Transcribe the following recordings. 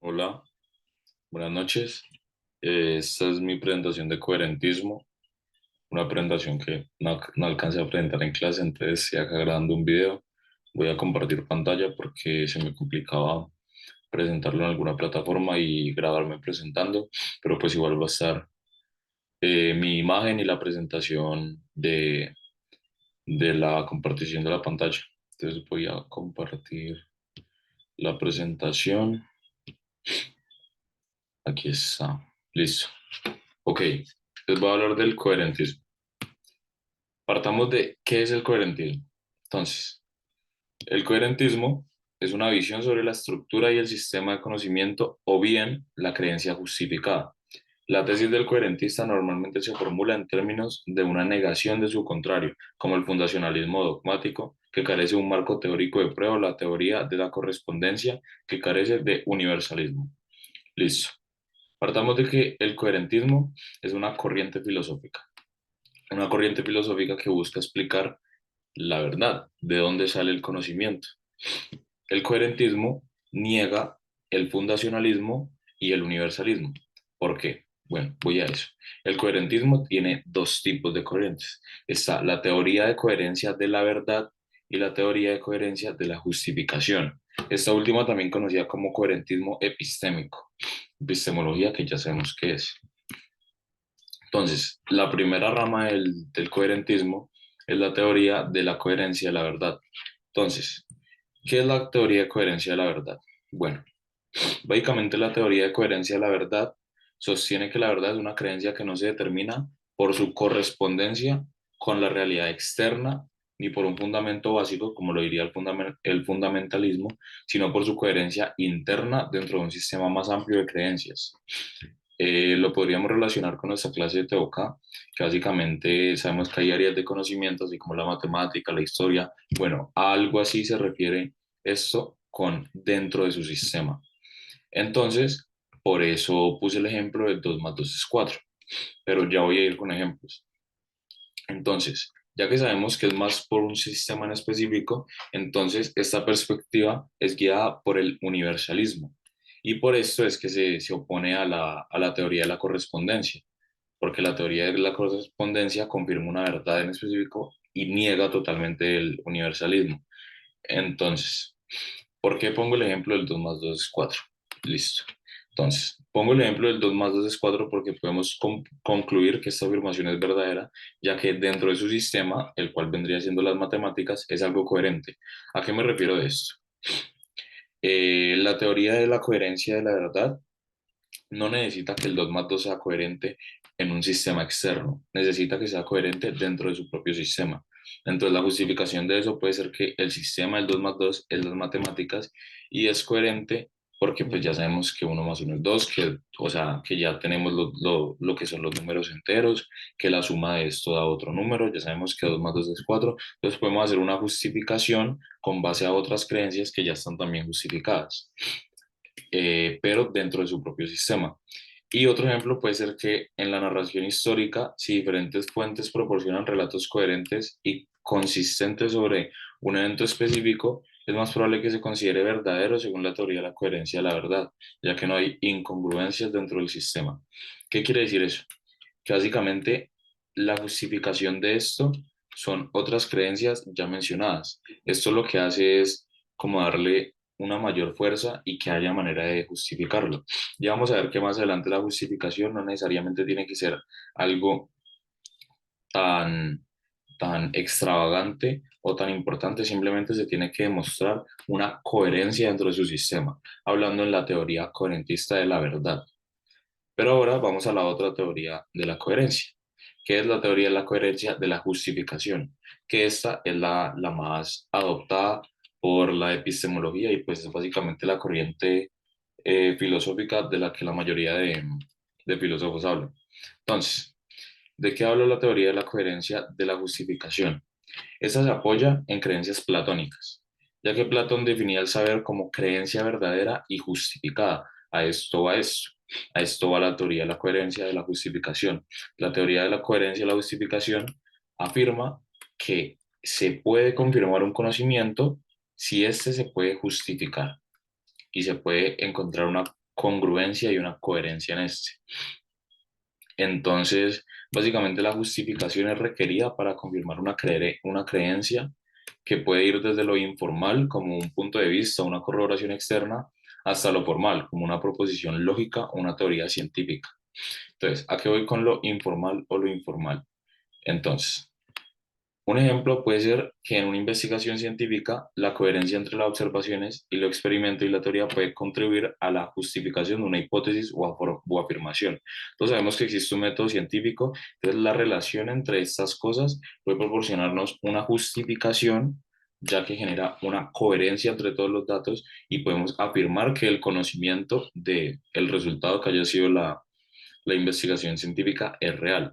Hola, buenas noches. Esta es mi presentación de coherentismo, una presentación que no alcancé a presentar en clase, entonces estoy acá grabando un video. Voy a compartir pantalla porque se me complicaba presentarlo en alguna plataforma y grabarme presentando, pero pues igual va a estar mi imagen y la presentación de la compartición de la pantalla. Entonces voy a compartir la presentación. Aquí está. Listo. Ok, les voy a hablar del coherentismo. Partamos de qué es el coherentismo. Entonces, el coherentismo es una visión sobre la estructura y el sistema de conocimiento o bien la creencia justificada. La tesis del coherentista normalmente se formula en términos de una negación de su contrario, como el fundacionalismo dogmático, que carece de un marco teórico de prueba, o la teoría de la correspondencia, que carece de universalismo. Listo. Partamos de que el coherentismo es una corriente filosófica que busca explicar la verdad, de dónde sale el conocimiento. El coherentismo niega el fundacionalismo y el universalismo. ¿Por qué? Bueno, voy a eso. El coherentismo tiene dos tipos de coherentes. Está la teoría de coherencia de la verdad y la teoría de coherencia de la justificación. Esta última también conocida como coherentismo epistémico. Epistemología que ya sabemos qué es. Entonces, la primera rama del coherentismo es la teoría de la coherencia de la verdad. Entonces, ¿qué es la teoría de coherencia de la verdad? Bueno, básicamente la teoría de coherencia de la verdad sostiene que la verdad es una creencia que no se determina por su correspondencia con la realidad externa ni por un fundamento básico, como lo diría el fundamentalismo, sino por su coherencia interna dentro de un sistema más amplio de creencias. Lo podríamos relacionar con nuestra clase de TOCA, que básicamente sabemos que hay áreas de conocimiento, así como la matemática, la historia. Bueno, a algo así se refiere esto con dentro de su sistema. Entonces, por eso puse el ejemplo de 2 más 2 es 4, pero ya voy a ir con ejemplos. Entonces, ya que sabemos que es más por un sistema en específico, entonces esta perspectiva es guiada por el universalismo. Y por esto es que se opone a la teoría de la correspondencia, porque la teoría de la correspondencia confirma una verdad en específico y niega totalmente el universalismo. Entonces, ¿por qué pongo el ejemplo del 2 más 2 es 4? Listo. Entonces, pongo el ejemplo del 2 más 2 es 4 porque podemos concluir que esta afirmación es verdadera, ya que dentro de su sistema, el cual vendría siendo las matemáticas, es algo coherente. ¿A qué me refiero de esto? La teoría de la coherencia de la verdad no necesita que el 2 más 2 sea coherente en un sistema externo, necesita que sea coherente dentro de su propio sistema. Entonces, la justificación de eso puede ser que el sistema del 2 más 2 es las matemáticas y es coherente porque pues ya sabemos que uno más uno es 2, que, o sea, que ya tenemos lo que son los números enteros, que la suma de esto da otro número, ya sabemos que 2 más 2 es 4, entonces podemos hacer una justificación con base a otras creencias que ya están también justificadas, pero dentro de su propio sistema. Y otro ejemplo puede ser que en la narración histórica, si diferentes fuentes proporcionan relatos coherentes y consistentes sobre un evento específico, es más probable que se considere verdadero según la teoría de la coherencia de la verdad, ya que no hay incongruencias dentro del sistema. ¿Qué quiere decir eso? Que básicamente la justificación de esto son otras creencias ya mencionadas. Esto lo que hace es como darle una mayor fuerza y que haya manera de justificarlo. Ya vamos a ver que más adelante la justificación no necesariamente tiene que ser algo tan, tan extravagante o tan importante, simplemente se tiene que demostrar una coherencia dentro de su sistema, hablando en la teoría coherentista de la verdad. Pero ahora vamos a la otra teoría de la coherencia, que es la teoría de la coherencia de la justificación, que esta es la más adoptada por la epistemología y pues es básicamente la corriente filosófica de la que la mayoría de filósofos hablan. Entonces, ¿de qué habla la teoría de la coherencia de la justificación? Esta se apoya en creencias platónicas, ya que Platón definía el saber como creencia verdadera y justificada. A esto va esto. A esto va la teoría de la coherencia de la justificación. La teoría de la coherencia de la justificación afirma que se puede confirmar un conocimiento si éste se puede justificar y se puede encontrar una congruencia y una coherencia en este. Entonces, básicamente la justificación es requerida para confirmar una creencia que puede ir desde lo informal, como un punto de vista, una corroboración externa, hasta lo formal, como una proposición lógica o una teoría científica. Entonces, ¿a qué voy con lo informal o lo informal? Entonces, un ejemplo puede ser que en una investigación científica la coherencia entre las observaciones y lo experimento y la teoría puede contribuir a la justificación de una hipótesis o afirmación. Entonces sabemos que existe un método científico, entonces la relación entre estas cosas puede proporcionarnos una justificación ya que genera una coherencia entre todos los datos y podemos afirmar que el conocimiento del resultado que haya sido la investigación científica es real.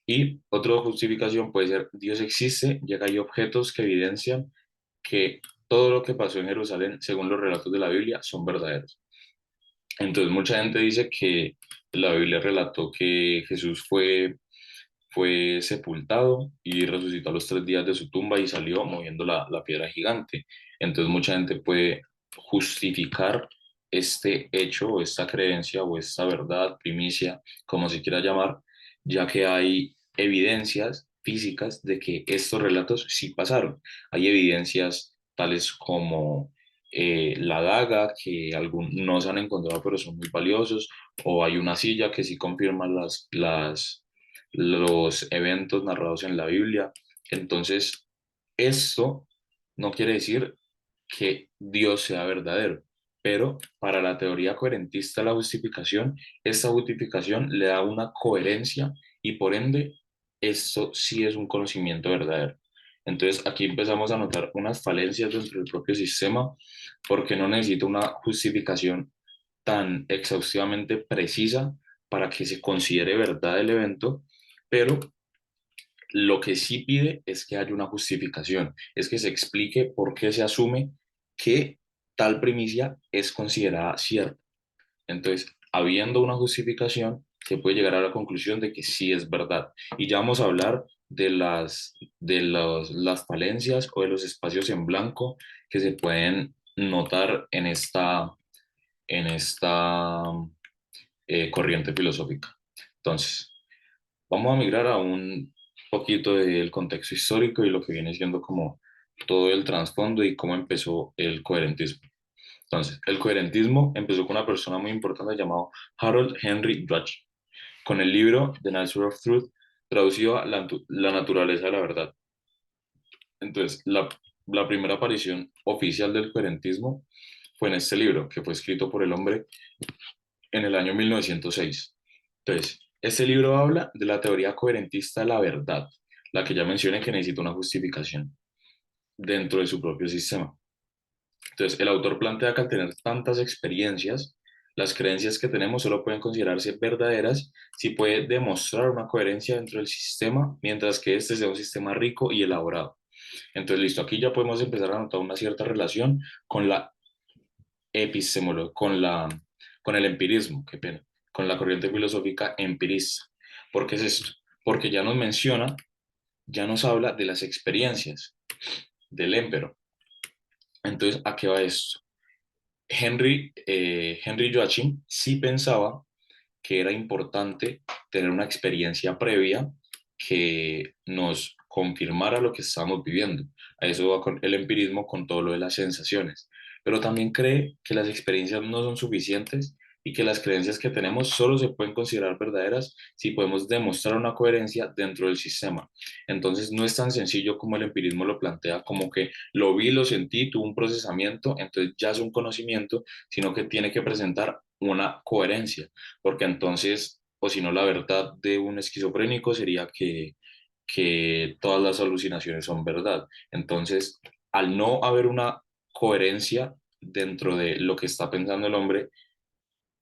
Y otra justificación puede ser, Dios existe, ya que hay objetos que evidencian que todo lo que pasó en Jerusalén, según los relatos de la Biblia, son verdaderos. Entonces mucha gente dice que la Biblia relató que Jesús fue sepultado y resucitó a los 3 días de su tumba y salió moviendo la piedra gigante. Entonces mucha gente puede justificar este hecho o esta creencia o esta verdad, primicia, como se quiera llamar, ya que hay evidencias físicas de que estos relatos sí pasaron. Hay evidencias tales como la daga, que algunos no se han encontrado pero son muy valiosos, o hay una silla que sí confirma los eventos narrados en la Biblia. Entonces, esto no quiere decir que Dios sea verdadero, pero para la teoría coherentista de la justificación, esta justificación le da una coherencia y por ende, esto sí es un conocimiento verdadero. Entonces, aquí empezamos a notar unas falencias dentro del propio sistema porque no necesita una justificación tan exhaustivamente precisa para que se considere verdad el evento, pero lo que sí pide es que haya una justificación, es que se explique por qué se asume que tal primicia es considerada cierta. Entonces, habiendo una justificación, se puede llegar a la conclusión de que sí es verdad. Y ya vamos a hablar las falencias o de los espacios en blanco que se pueden notar en esta corriente filosófica. Entonces, vamos a migrar a un poquito del contexto histórico y lo que viene siendo como todo el trasfondo y cómo empezó el coherentismo. Entonces, el coherentismo empezó con una persona muy importante llamado Harold Henry Dwyer, con el libro The Nature of Truth, traducido a la naturaleza de la verdad. Entonces, la primera aparición oficial del coherentismo fue en este libro, que fue escrito por el hombre en el año 1906. Entonces, este libro habla de la teoría coherentista de la verdad, la que ya mencioné que necesita una justificación dentro de su propio sistema. Entonces, el autor plantea que al tener tantas experiencias, las creencias que tenemos solo pueden considerarse verdaderas si puede demostrar una coherencia dentro del sistema, mientras que este sea un sistema rico y elaborado. Entonces, listo, aquí ya podemos empezar a notar una cierta relación con la epistemología, con el empirismo, qué pena, con la corriente filosófica empirista. ¿Por qué es esto? Porque ya nos menciona, ya nos habla de las experiencias del émpero. Entonces, ¿a qué va esto? Henry Joachim sí pensaba que era importante tener una experiencia previa que nos confirmara lo que estamos viviendo. A eso va con el empirismo, con todo lo de las sensaciones. Pero también cree que las experiencias no son suficientes y que las creencias que tenemos solo se pueden considerar verdaderas si podemos demostrar una coherencia dentro del sistema. Entonces no es tan sencillo como el empirismo lo plantea, como que lo vi, lo sentí, tuve un procesamiento, entonces ya es un conocimiento, sino que tiene que presentar una coherencia, porque entonces, o si no, la verdad de un esquizofrénico sería que todas las alucinaciones son verdad. Entonces, al no haber una coherencia dentro de lo que está pensando el hombre,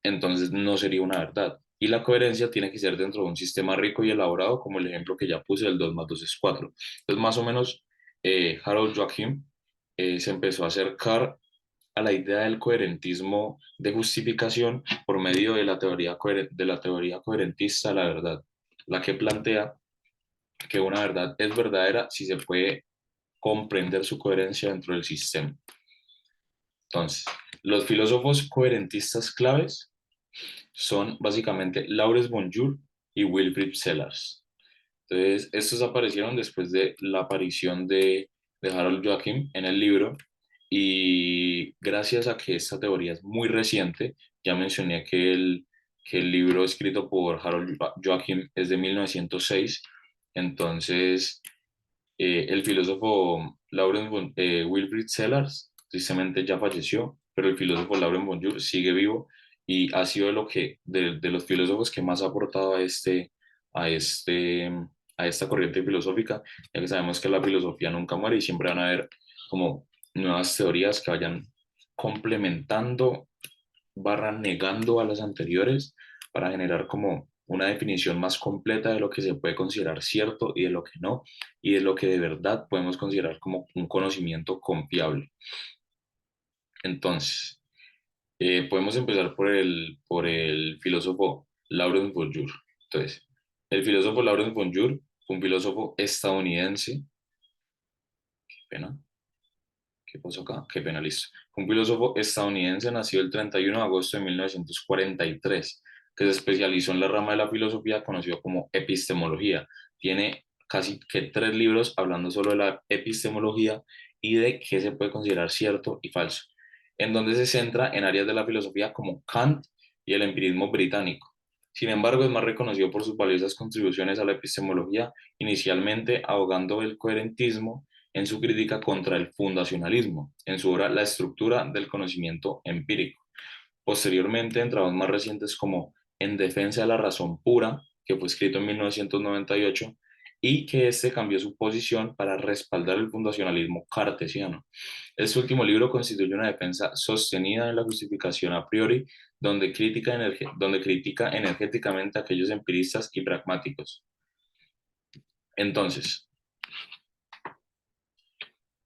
entonces no sería una verdad. Y la coherencia tiene que ser dentro de un sistema rico y elaborado, como el ejemplo que ya puse, el 2 más 2 es 4. Entonces, más o menos, Harold Joachim se empezó a acercar a la idea del coherentismo de justificación por medio de la teoría coherentista de la verdad, la que plantea que una verdad es verdadera si se puede comprender su coherencia dentro del sistema. Entonces, Los filósofos coherentistas claves son básicamente Lawrence Bonjour y Wilfrid Sellars. Entonces, estos aparecieron después de la aparición de Harold Joachim en el libro y gracias a que esta teoría es muy reciente, ya mencioné que el libro escrito por Harold Joachim es de 1906, entonces el filósofo Wilfrid Sellars tristemente ya falleció, pero el filósofo Laurent Bonjour sigue vivo y ha sido de los filósofos que más ha aportado a este, a esta corriente filosófica, ya que sabemos que la filosofía nunca muere y siempre van a haber como nuevas teorías que vayan complementando, barra negando a las anteriores para generar como una definición más completa de lo que se puede considerar cierto y de lo que no, y de lo que de verdad podemos considerar como un conocimiento confiable. Entonces, podemos empezar por el filósofo Lawrence Bonjour. Entonces, el filósofo Lawrence Bonjour fue un filósofo estadounidense, qué pena, ¿qué pasó acá? Qué pena, listo. Fue un filósofo estadounidense nacido el 31 de agosto de 1943, que se especializó en la rama de la filosofía conocido como epistemología. Tiene casi que 3 libros hablando solo de la epistemología y de qué se puede considerar cierto y falso, en donde se centra en áreas de la filosofía como Kant y el empirismo británico. Sin embargo, es más reconocido por sus valiosas contribuciones a la epistemología, inicialmente abogando el coherentismo en su crítica contra el fundacionalismo, en su obra La estructura del conocimiento empírico. Posteriormente, en trabajos más recientes como En defensa de la razón pura, que fue escrito en 1998, y que este cambió su posición para respaldar el fundacionalismo cartesiano. Este último libro constituye una defensa sostenida de la justificación a priori, donde critica energéticamente a aquellos empiristas y pragmáticos. Entonces,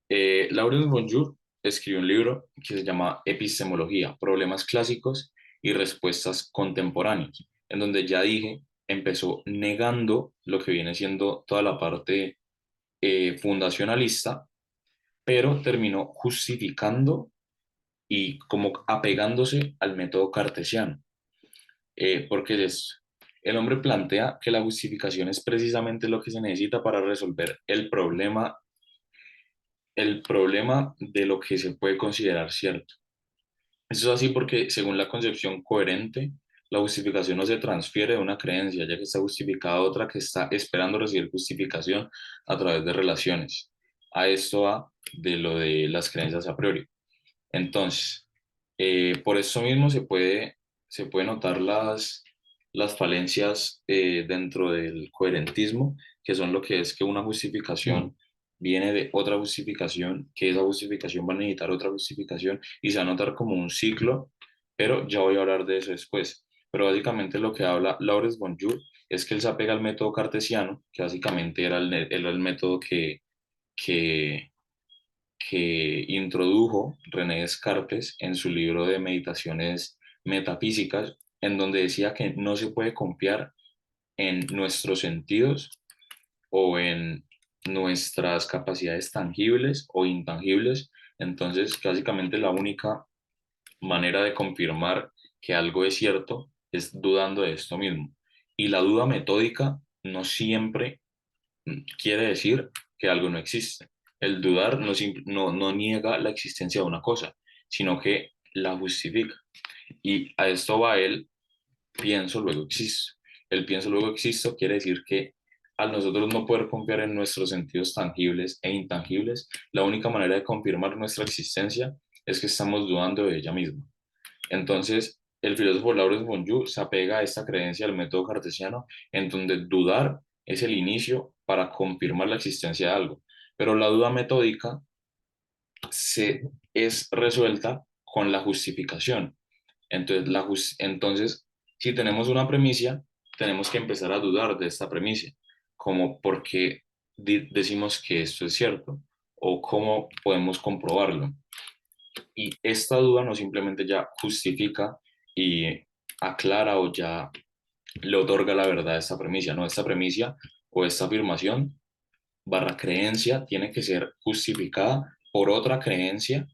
Laurence Bonjour escribió un libro que se llama Epistemología, Problemas Clásicos y Respuestas Contemporáneas, en donde ya dije, empezó negando lo que viene siendo toda la parte fundacionalista, pero terminó justificando y como apegándose al método cartesiano. Porque el hombre plantea que la justificación es precisamente lo que se necesita para resolver el problema de lo que se puede considerar cierto. Eso es así porque, según la concepción coherente, la justificación no se transfiere de una creencia, ya que está justificada otra que está esperando recibir justificación a través de relaciones. A esto va de lo de las creencias a priori. Entonces, por eso mismo se puede notar las falencias dentro del coherentismo, que son lo que es que una justificación viene de otra justificación, que esa justificación va a necesitar otra justificación y se va a notar como un ciclo, pero ya voy a hablar de eso después. Pero básicamente lo que habla Lawrence Bonjour es que él se apega al método cartesiano, que básicamente era el método que, que introdujo René Descartes en su libro de Meditaciones Metafísicas, en donde decía que no se puede confiar en nuestros sentidos o en nuestras capacidades tangibles o intangibles. Entonces, básicamente la única manera de confirmar que algo es cierto es dudando de esto mismo. Y la duda metódica no siempre quiere decir que algo no existe. El dudar no niega la existencia de una cosa, sino que la justifica. Y a esto va el pienso, luego existo. El pienso, luego existo quiere decir que al nosotros no poder confiar en nuestros sentidos tangibles e intangibles, la única manera de confirmar nuestra existencia es que estamos dudando de ella misma. Entonces, el filósofo Lawrence Bonjour se apega a esta creencia del método cartesiano, en donde dudar es el inicio para confirmar la existencia de algo, pero la duda metódica es resuelta con la justificación. Entonces, si tenemos una premisa, tenemos que empezar a dudar de esta premisa, como por qué decimos que esto es cierto o cómo podemos comprobarlo. Y esta duda no simplemente ya justifica y aclara o ya le otorga la verdad a esta premisa, no, esta premisa o esta afirmación barra creencia tiene que ser justificada por otra creencia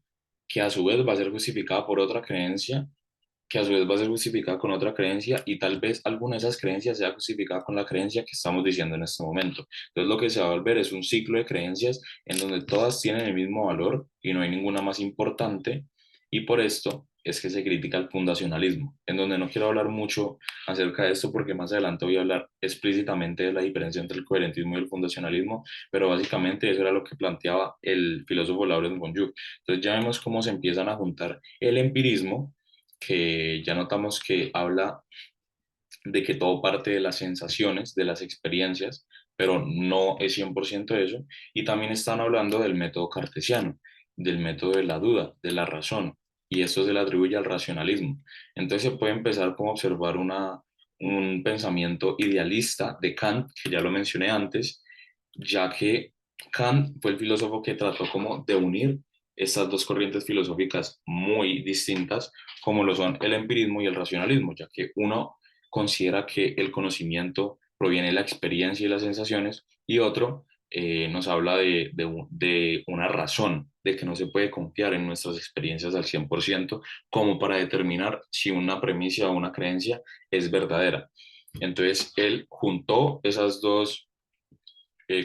que a su vez va a ser justificada por otra creencia, que a su vez va a ser justificada con otra creencia y tal vez alguna de esas creencias sea justificada con la creencia que estamos diciendo en este momento. Entonces lo que se va a volver es un ciclo de creencias en donde todas tienen el mismo valor y no hay ninguna más importante, y por esto es que se critica el fundacionalismo, en donde no quiero hablar mucho acerca de esto porque más adelante voy a hablar explícitamente de la diferencia entre el coherentismo y el fundacionalismo, pero básicamente eso era lo que planteaba el filósofo Lawrence Bonjour. Entonces ya vemos cómo se empiezan a juntar el empirismo, que ya notamos que habla de que todo parte de las sensaciones, de las experiencias, pero no es 100% eso. Y también están hablando del método cartesiano, del método de la duda, de la razón, y esto se le atribuye al racionalismo. Entonces se puede empezar como a observar un pensamiento idealista de Kant, que ya lo mencioné antes, ya que Kant fue el filósofo que trató como de unir estas dos corrientes filosóficas muy distintas, como lo son el empirismo y el racionalismo, ya que uno considera que el conocimiento proviene de la experiencia y las sensaciones, y otro nos habla de una razón, de que no se puede confiar en nuestras experiencias al 100% como para determinar si una premisa o una creencia es verdadera. Entonces, él juntó esas dos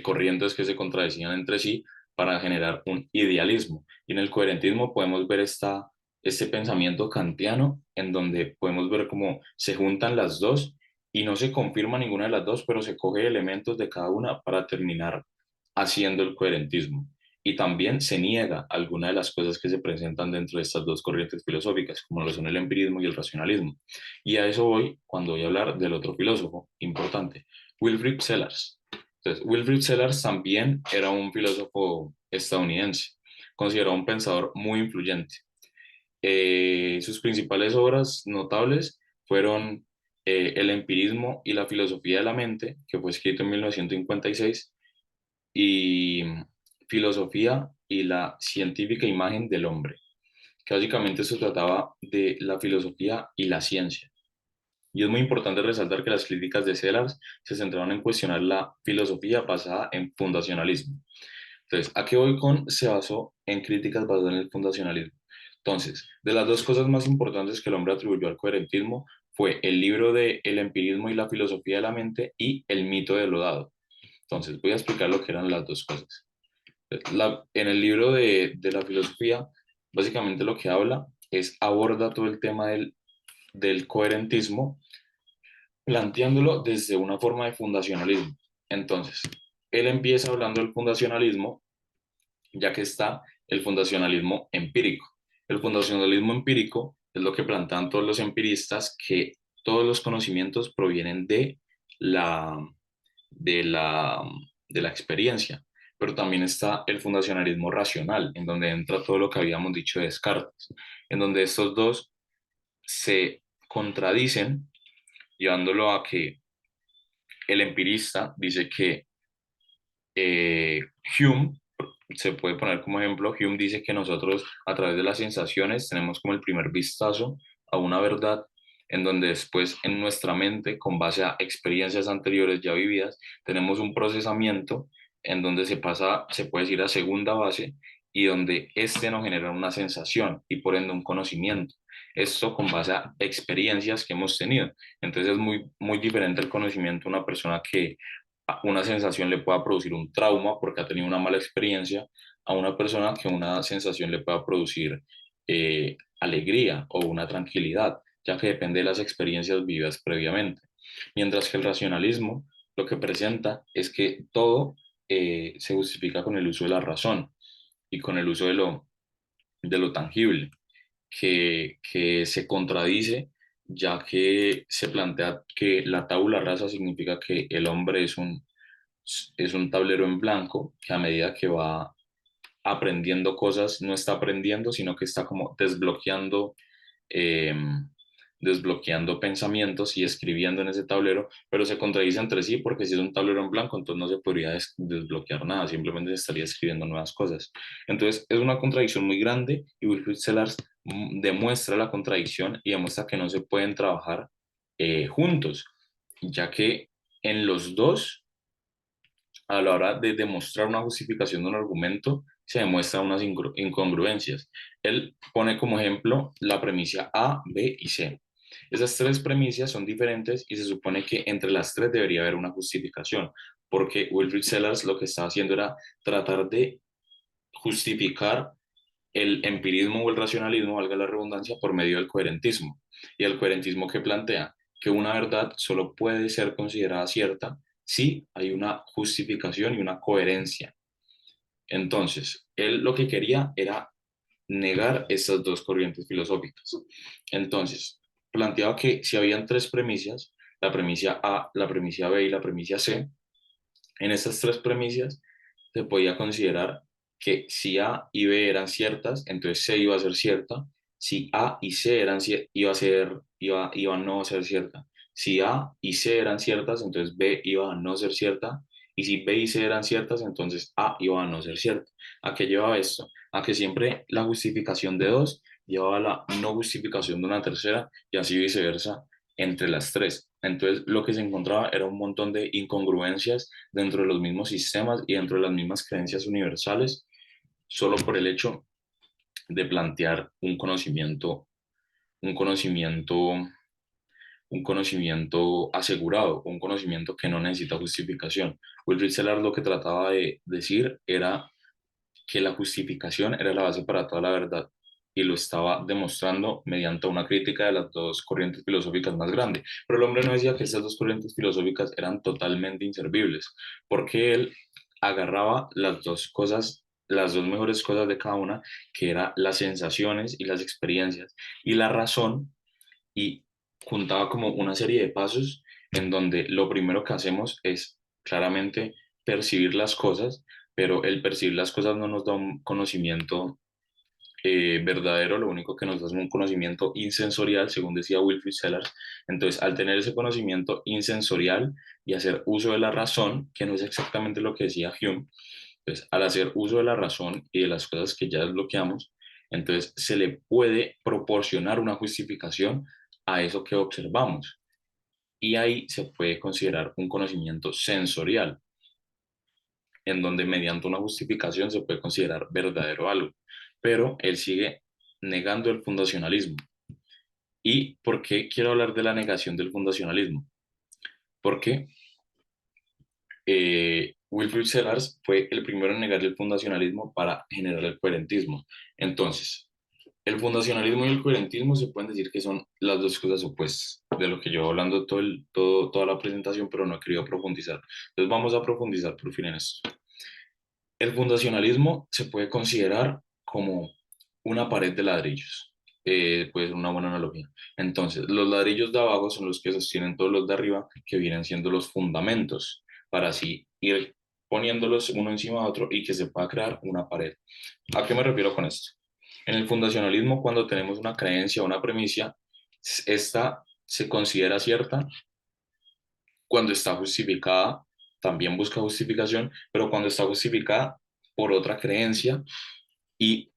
corrientes que se contradecían entre sí para generar un idealismo. Y en el coherentismo podemos ver este pensamiento kantiano en donde podemos ver cómo se juntan las dos y no se confirma ninguna de las dos, pero se coge elementos de cada una para terminar haciendo el coherentismo. Y también se niega alguna de las cosas que se presentan dentro de estas dos corrientes filosóficas, como lo son el empirismo y el racionalismo. Y a eso voy cuando voy a hablar del otro filósofo importante, Wilfrid Sellars. Entonces, Wilfrid Sellars también era un filósofo estadounidense, considerado un pensador muy influyente. Sus principales obras notables fueron El empirismo y la filosofía de la mente, que fue escrito en 1956, y Filosofía y la científica imagen del hombre, que básicamente se trataba de la filosofía y la ciencia. Y es muy importante resaltar que las críticas de Sellars se centraron en cuestionar la filosofía basada en fundacionalismo. Entonces, ¿a qué voy con se basó en críticas basadas en el fundacionalismo? Entonces, de las dos cosas más importantes que el hombre atribuyó al coherentismo fue el libro de El empirismo y la filosofía de la mente y el mito de lo dado. Entonces, voy a explicar lo que eran las dos cosas. En el libro de la filosofía, básicamente lo que habla es aborda todo el tema del coherentismo, planteándolo desde una forma de fundacionalismo. Entonces, él empieza hablando del fundacionalismo, ya que está el fundacionalismo empírico. El fundacionalismo empírico es lo que plantean todos los empiristas, que todos los conocimientos provienen la, de la, de la experiencia. Pero también está el fundacionalismo racional, en donde entra todo lo que habíamos dicho de Descartes, en donde estos dos se contradicen, llevándolo a que el empirista dice que Hume, se puede poner como ejemplo, Hume dice que nosotros a través de las sensaciones tenemos como el primer vistazo a una verdad, en donde después en nuestra mente, con base a experiencias anteriores ya vividas, tenemos un procesamiento en donde se pasa, se puede decir, a segunda base, y donde este nos genera una sensación y por ende un conocimiento. Esto con base a experiencias que hemos tenido. Entonces es muy diferente el conocimiento de una persona que una sensación le pueda producir un trauma porque ha tenido una mala experiencia, a una persona que una sensación le pueda producir alegría o una tranquilidad, ya que depende de las experiencias vividas previamente. Mientras que el racionalismo lo que presenta es que todo se justifica con el uso de la razón y con el uso de lo tangible, que se contradice, ya que se plantea que la tabula rasa significa que el hombre es un tablero en blanco, que a medida que va aprendiendo cosas, no está aprendiendo, sino que está como eh, desbloqueando pensamientos y escribiendo en ese tablero, pero se contradice entre sí porque si es un tablero en blanco, entonces no se podría desbloquear nada, simplemente se estaría escribiendo nuevas cosas. Entonces es una contradicción muy grande y Wilfrid Sellars demuestra la contradicción y demuestra que no se pueden trabajar juntos, ya que en los dos, a la hora de demostrar una justificación de un argumento, se demuestran unas incongruencias. Él pone como ejemplo la premisa A, B y C. Esas tres premisas son diferentes y se supone que entre las tres debería haber una justificación, porque Wilfrid Sellars lo que estaba haciendo era tratar de justificar el empirismo o el racionalismo, valga la redundancia, por medio del coherentismo. Y el coherentismo que plantea que una verdad solo puede ser considerada cierta si hay una justificación y una coherencia. Entonces, él lo que quería era negar estas dos corrientes filosóficas. Entonces, planteaba que si habían tres premisas, la premisa A, la premisa B y la premisa C, en estas tres premisas se podía considerar que si A y B eran ciertas, entonces C iba a ser cierta. Si A y C iba a no ser cierta. Si A y C eran ciertas, entonces B iba a no ser cierta. Y si B y C eran ciertas, entonces A iba a no ser cierta. ¿A qué llevaba esto? A que siempre la justificación de dos llevaba a la no justificación de una tercera y así viceversa entre las tres. Entonces, lo que se encontraba era un montón de incongruencias dentro de los mismos sistemas y dentro de las mismas creencias universales, solo por el hecho de plantear un conocimiento, un conocimiento asegurado, un conocimiento que no necesita justificación. Wilfrid Sellars lo que trataba de decir era que la justificación era la base para toda la verdad y lo estaba demostrando mediante una crítica de las dos corrientes filosóficas más grandes. Pero el hombre no decía que estas dos corrientes filosóficas eran totalmente inservibles, porque él agarraba las dos cosas, las dos mejores cosas de cada una, que eran las sensaciones y las experiencias y la razón, y juntaba como una serie de pasos en donde lo primero que hacemos es claramente percibir las cosas, pero el percibir las cosas no nos da un conocimiento verdadero, lo único que nos da es un conocimiento insensorial, según decía Wilfrid Sellars. Entonces, al tener ese conocimiento insensorial y hacer uso de la razón, que no es exactamente lo que decía Hume, entonces, al hacer uso de la razón y de las cosas que ya desbloqueamos, entonces se le puede proporcionar una justificación a eso que observamos. Y ahí se puede considerar un conocimiento sensorial, en donde mediante una justificación se puede considerar verdadero algo. Pero él sigue negando el fundacionalismo. ¿Y por qué quiero hablar de la negación del fundacionalismo? Porque Wilfrid Sellars fue el primero en negar el fundacionalismo para generar el coherentismo. Entonces, el fundacionalismo y el coherentismo se pueden decir que son las dos cosas opuestas, de lo que yo hablando toda la presentación, pero no he querido profundizar. Entonces vamos a profundizar por fin en esto. El fundacionalismo se puede considerar como una pared de ladrillos. Puede ser una buena analogía. Entonces, los ladrillos de abajo son los que sostienen todos los de arriba, que vienen siendo los fundamentos, para así ir poniéndolos uno encima de otro y que se pueda crear una pared. ¿A qué me refiero con esto? En el fundacionalismo, cuando tenemos una creencia o una premisa, esta se considera cierta cuando está justificada, también busca justificación, pero cuando está justificada por otra creencia, y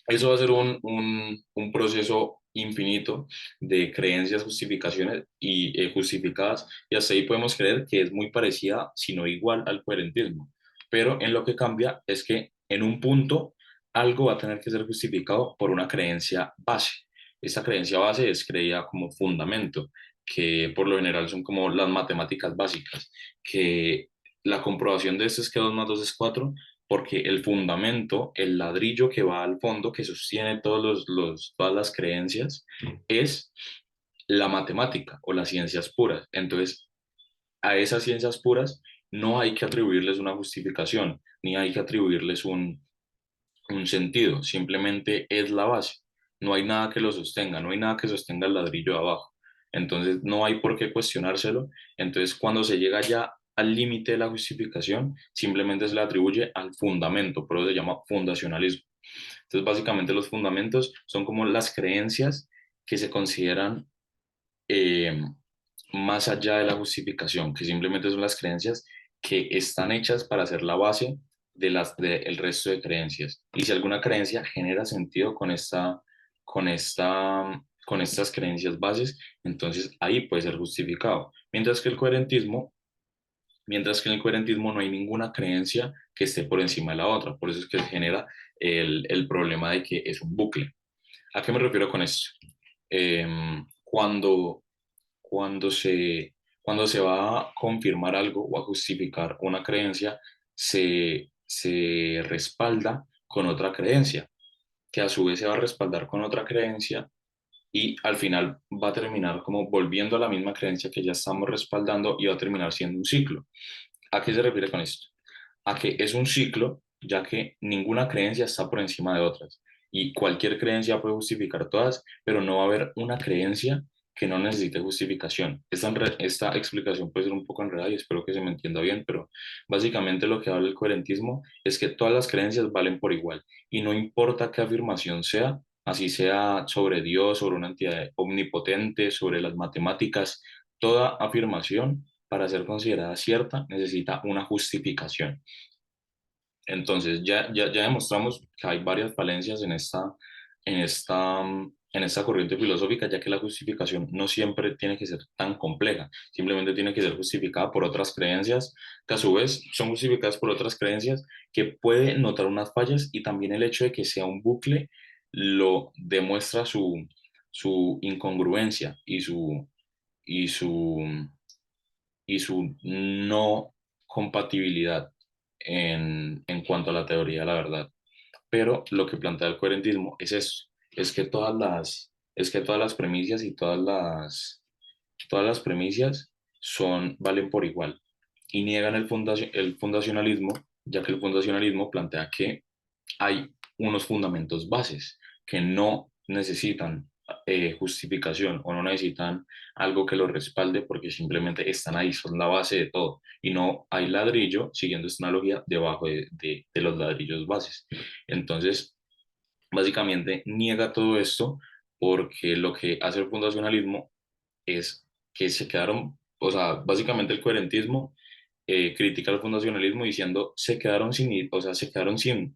eso va a ser un proceso infinito de creencias, justificaciones y justificadas, y hasta ahí podemos creer que es muy parecida, si no igual, al coherentismo. Pero en lo que cambia es que en un punto algo va a tener que ser justificado por una creencia base. Esta creencia base es creída como fundamento, que por lo general son como las matemáticas básicas, que la comprobación de esto es que 2 más 2 es 4, porque el fundamento, el ladrillo que va al fondo, que sostiene todas las creencias, es la matemática o las ciencias puras. Entonces, a esas ciencias puras no hay que atribuirles una justificación, ni hay que atribuirles un sentido, simplemente es la base. No hay nada que lo sostenga, no hay nada que sostenga el ladrillo de abajo. Entonces no hay por qué cuestionárselo. Entonces cuando se llega ya al límite de la justificación, simplemente se le atribuye al fundamento, por eso se llama fundacionalismo. Entonces básicamente los fundamentos son como las creencias que se consideran eh, más allá de la justificación, que simplemente son las creencias que están hechas para ser la base del resto de creencias. Y si alguna creencia genera sentido con estas creencias bases, entonces ahí puede ser justificado. Mientras que el coherentismo mientras que en el coherentismo no hay ninguna creencia que esté por encima de la otra. Por eso es que se genera el problema de que es un bucle. ¿A qué me refiero con esto? Cuando, cuando se, cuando se va a confirmar algo o a justificar una creencia, se respalda con otra creencia, que a su vez se va a respaldar con otra creencia y al final va a terminar como volviendo a la misma creencia que ya estamos respaldando y va a terminar siendo un ciclo. ¿A qué se refiere con esto? A que es un ciclo, ya que ninguna creencia está por encima de otras y cualquier creencia puede justificar todas, pero no va a haber una creencia que no necesite justificación. Esta explicación puede ser un poco enredada y espero que se me entienda bien, pero básicamente lo que habla el coherentismo es que todas las creencias valen por igual y no importa qué afirmación sea, así sea sobre Dios, sobre una entidad omnipotente, sobre las matemáticas, toda afirmación para ser considerada cierta necesita una justificación. Entonces, ya demostramos que hay varias falencias en esta corriente filosófica, ya que la justificación no siempre tiene que ser tan compleja, simplemente tiene que ser justificada por otras creencias, que a su vez son justificadas por otras creencias que puede notar unas fallas y también el hecho de que sea un bucle lo demuestra su incongruencia y su, y su no compatibilidad en cuanto a la teoría de la verdad. Pero lo que plantea el coherentismo es eso, es que todas las premisas y todas las premisas valen por igual y niegan el fundacionalismo, ya que el fundacionalismo plantea que hay unos fundamentos bases que no necesitan justificación o no necesitan algo que los respalde porque simplemente están ahí, son la base de todo y no hay ladrillo, siguiendo esta analogía, debajo de los ladrillos bases. Entonces, básicamente niega todo esto porque lo que hace el fundacionalismo es que se quedaron, o sea, básicamente el coherentismo critica el fundacionalismo diciendo se quedaron o sea, se quedaron sin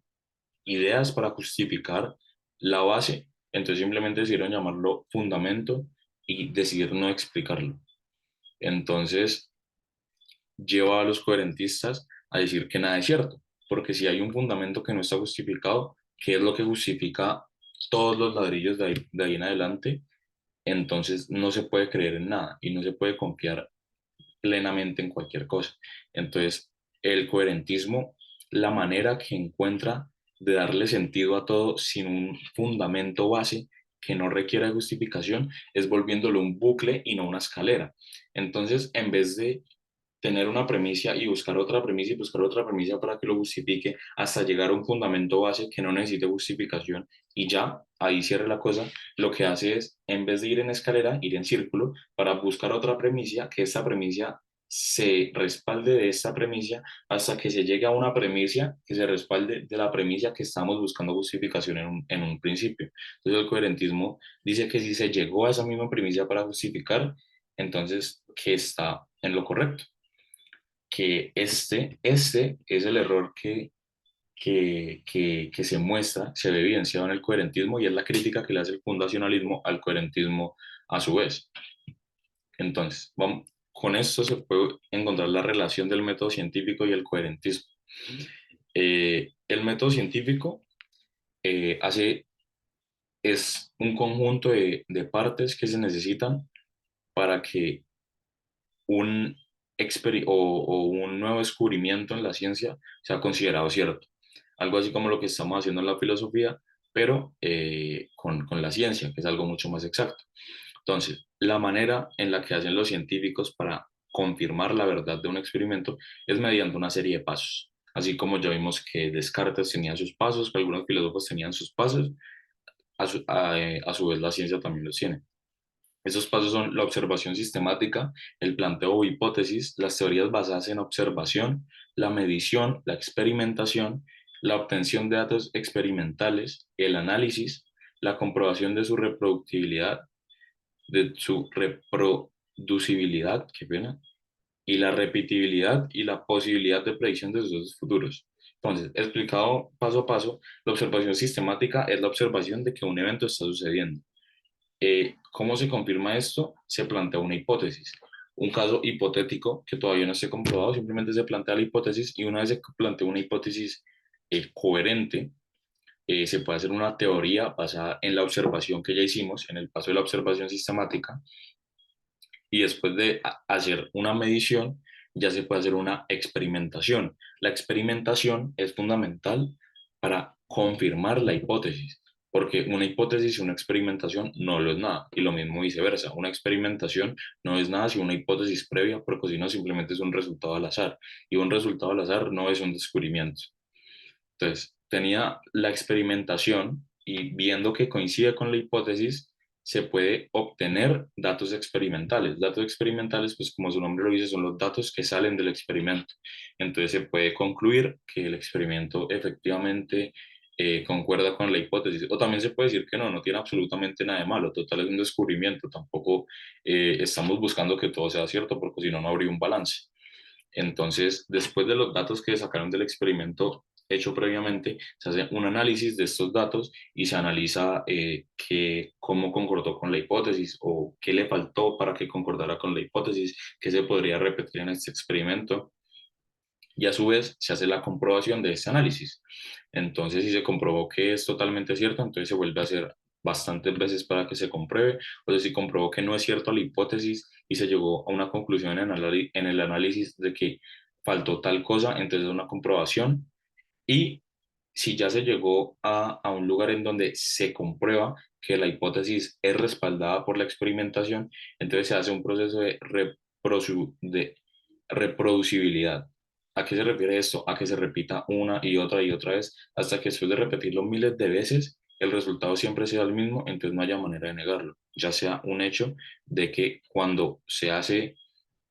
ideas para justificar la base, entonces simplemente decidieron llamarlo fundamento y decidieron no explicarlo. Entonces lleva a los coherentistas a decir que nada es cierto, porque si hay un fundamento que no está justificado, ¿qué es lo que justifica todos los ladrillos de ahí en adelante? Entonces no se puede creer en nada y no se puede confiar plenamente en cualquier cosa. Entonces, el coherentismo, la manera que encuentra de darle sentido a todo sin un fundamento base que no requiera justificación, es volviéndolo un bucle y no una escalera. Entonces, en vez de tener una premisa y buscar otra premisa y buscar otra premisa para que lo justifique hasta llegar a un fundamento base que no necesite justificación y ya ahí cierre la cosa, lo que hace es, en vez de ir en escalera, ir en círculo para buscar otra premisa, que esta premisa se respalde de esta premisa hasta que se llegue a una premisa que se respalde de la premisa que estamos buscando justificación en un principio. Entonces el coherentismo dice que si se llegó a esa misma premisa para justificar, entonces que está en lo correcto, que este es el error que se muestra, se ve evidenciado en el coherentismo y es la crítica que le hace el fundacionalismo al coherentismo a su vez. Entonces, con esto se puede encontrar la relación del método científico y el coherentismo. El método científico hace, es un conjunto de partes que se necesitan para que un, o un nuevo descubrimiento en la ciencia sea considerado cierto. Algo así como lo que estamos haciendo en la filosofía, pero con la ciencia, que es algo mucho más exacto. Entonces, la manera en la que hacen los científicos para confirmar la verdad de un experimento es mediante una serie de pasos. Así como ya vimos que Descartes tenía sus pasos, que algunos filósofos tenían sus pasos, a su vez la ciencia también los tiene. Esos pasos son la observación sistemática, el planteo o hipótesis, las teorías basadas en observación, la medición, la experimentación, la obtención de datos experimentales, el análisis, la comprobación de su reproducibilidad, qué pena, y la repetibilidad y la posibilidad de predicción de sucesos futuros. Entonces, explicado paso a paso, la observación sistemática es la observación de que un evento está sucediendo. ¿Cómo se confirma esto? Se plantea una hipótesis. un caso hipotético que todavía no esté comprobado, simplemente se plantea la hipótesis y una vez se plantea una hipótesis coherente, se puede hacer una teoría basada en la observación que ya hicimos, en el paso de la observación sistemática, y después de hacer una medición, ya se puede hacer una experimentación. La experimentación es fundamental para confirmar la hipótesis, porque una hipótesis y una experimentación no lo es nada, y lo mismo viceversa. Una experimentación no es nada sin una hipótesis previa, porque si no, simplemente es un resultado al azar, y un resultado al azar no es un descubrimiento. Entonces, tenía la experimentación y viendo que coincide con la hipótesis, se puede obtener datos experimentales. Datos experimentales, pues como su nombre lo dice, son los datos que salen del experimento. Entonces se puede concluir que el experimento efectivamente concuerda con la hipótesis. O también se puede decir que no, no tiene absolutamente nada de malo. Total, es un descubrimiento. Tampoco estamos buscando que todo sea cierto, porque si no, no habría un balance. Entonces, después de los datos que sacaron del experimento hecho previamente, se hace un análisis de estos datos y se analiza cómo concordó con la hipótesis o qué le faltó para que concordara con la hipótesis, qué se podría repetir en este experimento. Y a su vez se hace la comprobación de este análisis. Entonces, si se comprobó que es totalmente cierto, entonces se vuelve a hacer bastantes veces para que se compruebe. O sea, si comprobó que no es cierto la hipótesis y se llegó a una conclusión en el análisis de que faltó tal cosa, entonces una comprobación. Y si ya se llegó a un lugar en donde se comprueba que la hipótesis es respaldada por la experimentación, entonces se hace un proceso de reproducibilidad. ¿A qué se refiere esto? A que se repita una y otra vez hasta que después de repetirlo miles de veces, el resultado siempre sea el mismo, entonces no haya manera de negarlo. Ya sea un hecho de que cuando se hace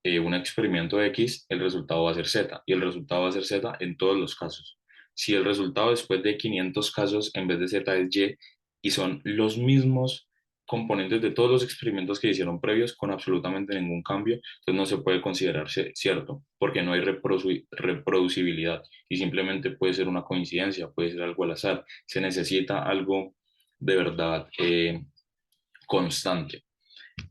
un experimento X, el resultado va a ser Z y el resultado va a ser Z en todos los casos. Si el resultado después de 500 casos en vez de Z es Y y son los mismos componentes de todos los experimentos que hicieron previos con absolutamente ningún cambio, entonces no se puede considerarse cierto porque no hay reproducibilidad y simplemente puede ser una coincidencia, puede ser algo al azar. Se necesita algo de verdad constante.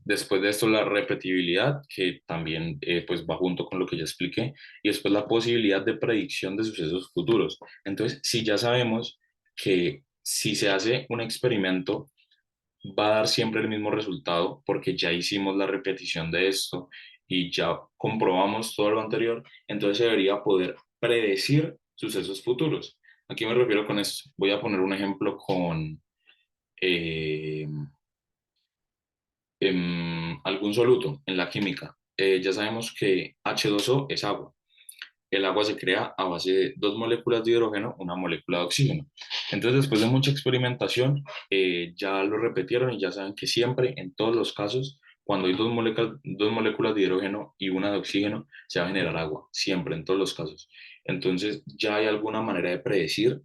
Después de esto, la repetibilidad, que también pues va junto con lo que ya expliqué, y después la posibilidad de predicción de sucesos futuros. Entonces, si ya sabemos que si se hace un experimento, va a dar siempre el mismo resultado, porque ya hicimos la repetición de esto y ya comprobamos todo lo anterior, entonces se debería poder predecir sucesos futuros. ¿A qué me refiero con esto? Voy a poner un ejemplo con... eh, algún soluto en la química. Ya sabemos que H2O es agua. El agua se crea a base de dos moléculas de hidrógeno, una molécula de oxígeno. Entonces, después de mucha experimentación, ya lo repitieron y ya saben que siempre, en todos los casos, cuando hay dos moléculas de hidrógeno y una de oxígeno, se va a generar agua, siempre, en todos los casos. Entonces, ya hay alguna manera de predecir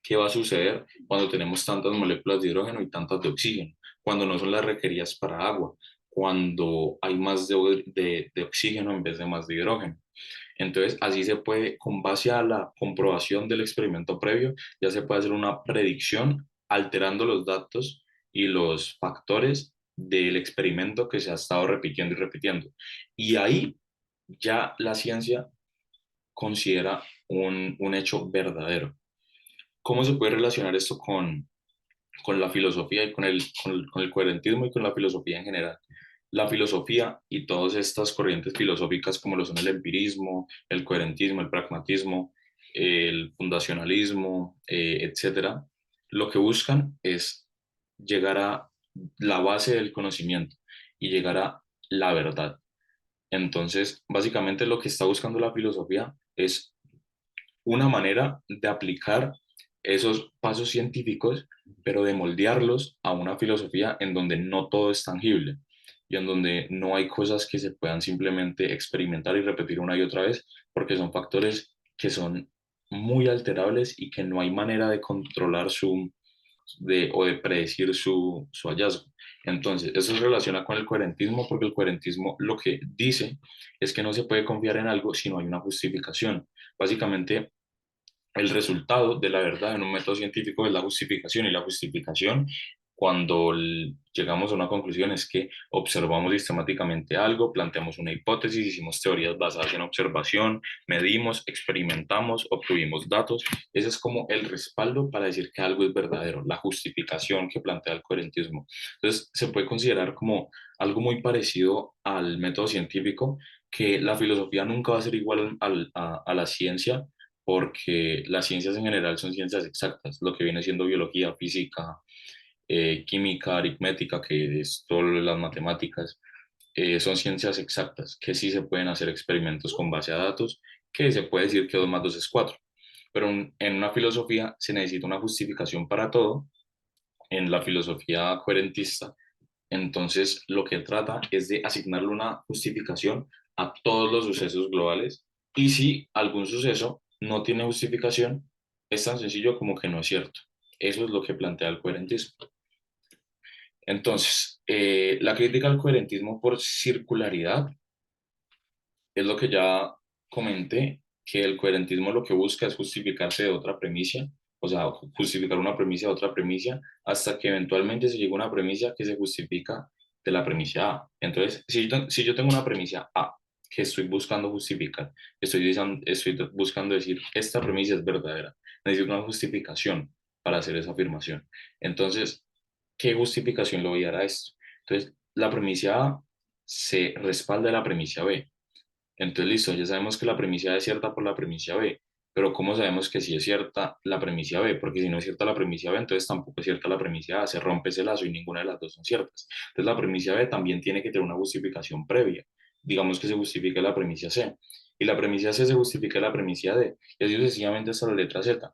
qué va a suceder cuando tenemos tantas moléculas de hidrógeno y tantas de oxígeno, cuando no son las requeridas para agua, cuando hay más de oxígeno en vez de más de hidrógeno. Entonces, así se puede, con base a la comprobación del experimento previo, ya se puede hacer una predicción alterando los datos y los factores del experimento que se ha estado repitiendo y repitiendo. Y ahí ya la ciencia considera un hecho verdadero. ¿Cómo se puede relacionar esto con la filosofía y con el coherentismo y con la filosofía en general? La filosofía y todas estas corrientes filosóficas como lo son el empirismo, el coherentismo, el pragmatismo, el fundacionalismo, etcétera, lo que buscan es llegar a la base del conocimiento y llegar a la verdad. Entonces, básicamente lo que está buscando la filosofía es una manera de aplicar esos pasos científicos, pero de moldearlos a una filosofía en donde no todo es tangible y en donde no hay cosas que se puedan simplemente experimentar y repetir una y otra vez, porque son factores que son muy alterables y que no hay manera de controlar o de predecir su hallazgo. Entonces, eso se relaciona con el coherentismo, porque el coherentismo lo que dice es que no se puede confiar en algo si no hay una justificación. Básicamente, el resultado de la verdad en un método científico es la justificación y la justificación cuando llegamos a una conclusión es que observamos sistemáticamente algo, planteamos una hipótesis, hicimos teorías basadas en observación, medimos, experimentamos, obtuvimos datos. Ese es como el respaldo para decir que algo es verdadero, la justificación que plantea el coherentismo. Entonces, se puede considerar como algo muy parecido al método científico, que la filosofía nunca va a ser igual a la ciencia, porque las ciencias en general son ciencias exactas, lo que viene siendo biología, física, química, aritmética, que es todo lo de las matemáticas, son ciencias exactas, que sí se pueden hacer experimentos con base a datos, que se puede decir que 2 más 2 es 4. Pero en una filosofía se necesita una justificación para todo, en la filosofía coherentista. Entonces, lo que trata es de asignarle una justificación a todos los sucesos globales, y si algún suceso no tiene justificación, es tan sencillo como que no es cierto. Eso es lo que plantea el coherentismo. Entonces, la crítica al coherentismo por circularidad es lo que ya comenté, que el coherentismo lo que busca es justificarse de otra premisa, o sea, justificar una premisa de otra premisa, hasta que eventualmente se llega a una premisa que se justifica de la premisa A. Entonces, si yo tengo una premisa A que estoy buscando justificar, estoy buscando decir, esta premisa es verdadera, necesito una justificación para hacer esa afirmación. Entonces, ¿qué justificación le voy a dar a esto? Entonces, la premisa A se respalda de la premisa B. Entonces, listo, ya sabemos que la premisa A es cierta por la premisa B, pero ¿cómo sabemos que sí es cierta la premisa B? Porque si no es cierta la premisa B, entonces tampoco es cierta la premisa A, se rompe ese lazo y ninguna de las dos son ciertas. Entonces, la premisa B también tiene que tener una justificación previa. Digamos que se justifica la premisa C, y la premisa C se justifica la premisa D, y así sucesivamente hasta la letra Z.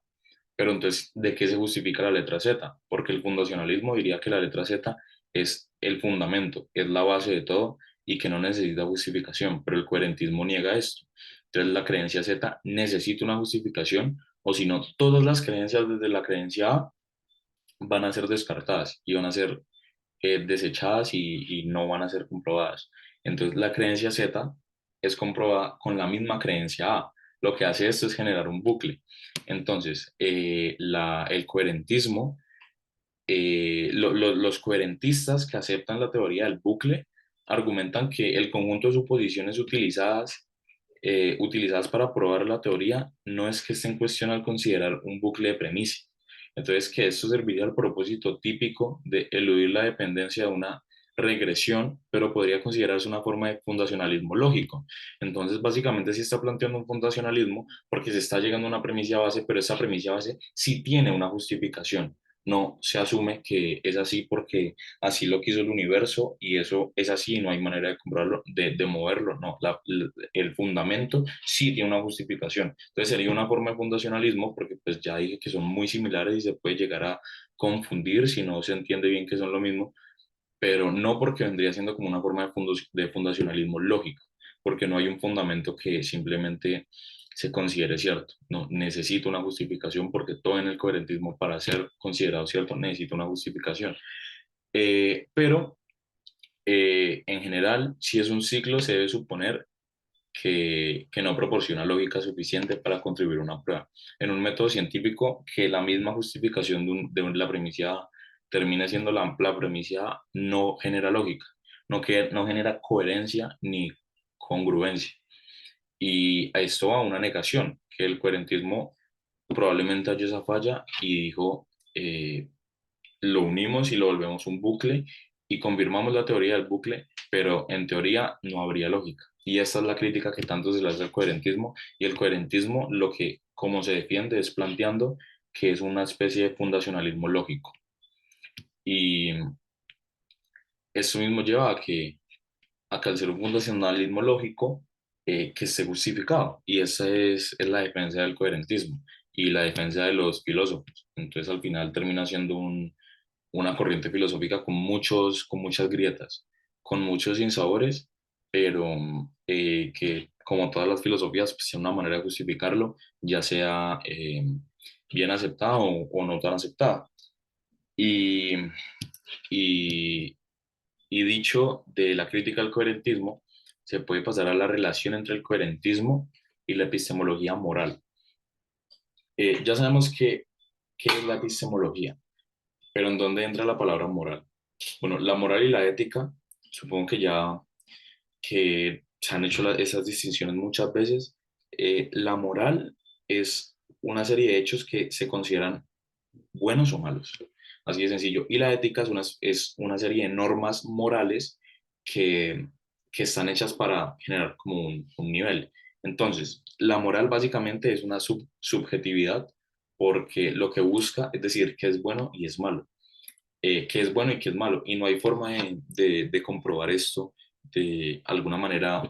Pero entonces, ¿de qué se justifica la letra Z? Porque el fundacionalismo diría que la letra Z es el fundamento, es la base de todo y que no necesita justificación, pero el coherentismo niega esto. Entonces, la creencia Z necesita una justificación, o si no, todas las creencias desde la creencia A van a ser descartadas y van a ser desechadas y no van a ser comprobadas. Entonces, la creencia Z es comprobada con la misma creencia A. Lo que hace esto es generar un bucle. Entonces, el coherentismo, los coherentistas que aceptan la teoría del bucle argumentan que el conjunto de suposiciones utilizadas para probar la teoría no es que esté en cuestión al considerar un bucle de premisa. Entonces, que esto serviría al propósito típico de eludir la dependencia de una regresión, pero podría considerarse una forma de fundacionalismo lógico. Entonces, básicamente sí está planteando un fundacionalismo porque se está llegando a una premisa base, pero esa premisa base sí tiene una justificación. No se asume que es así porque así lo quiso el universo y eso es así, no hay manera de comprarlo, de moverlo, no, el fundamento sí tiene una justificación. Entonces sería una forma de fundacionalismo porque pues ya dije que son muy similares y se puede llegar a confundir si no se entiende bien que son lo mismo, pero no porque vendría siendo como una forma de fundacionalismo lógico, porque no hay un fundamento que simplemente se considere cierto. No, necesita una justificación porque todo en el coherentismo para ser considerado cierto necesita una justificación. Pero en general, si es un ciclo, se debe suponer que no proporciona lógica suficiente para contribuir a una prueba. En un método científico, que la misma justificación la premisa A termine siendo la premisa A, no genera lógica, no genera coherencia ni congruencia. Y a esto va una negación, que el coherentismo probablemente haya esa falla y dijo, lo unimos y lo volvemos un bucle y confirmamos la teoría del bucle, pero en teoría no habría lógica. Y esta es la crítica que tanto se le hace al coherentismo, y el coherentismo lo que, como se defiende, es planteando que es una especie de fundacionalismo lógico. Y eso mismo lleva a que al ser un fundacionalismo lógico, que esté justificado. Y esa es la defensa del coherentismo y la defensa de los filósofos. Entonces al final termina siendo una corriente filosófica con muchas grietas, con muchos sinsabores, pero que como todas las filosofías, pues tiene una manera de justificarlo, ya sea bien aceptada o no tan aceptada. Y, y, y dicho de la crítica al coherentismo, se puede pasar a la relación entre el coherentismo y la epistemología moral. Ya sabemos qué es la epistemología. Pero ¿en dónde entra la palabra moral? Bueno, la moral y la ética, supongo que ya que se han hecho esas distinciones muchas veces. La moral es una serie de hechos que se consideran buenos o malos. Así de sencillo. Y la ética es una serie de normas morales que, que están hechas para generar como un nivel. Entonces, la moral básicamente es una subjetividad porque lo que busca es decir qué es bueno y es malo, qué es bueno y qué es malo. Y no hay forma de comprobar esto de alguna manera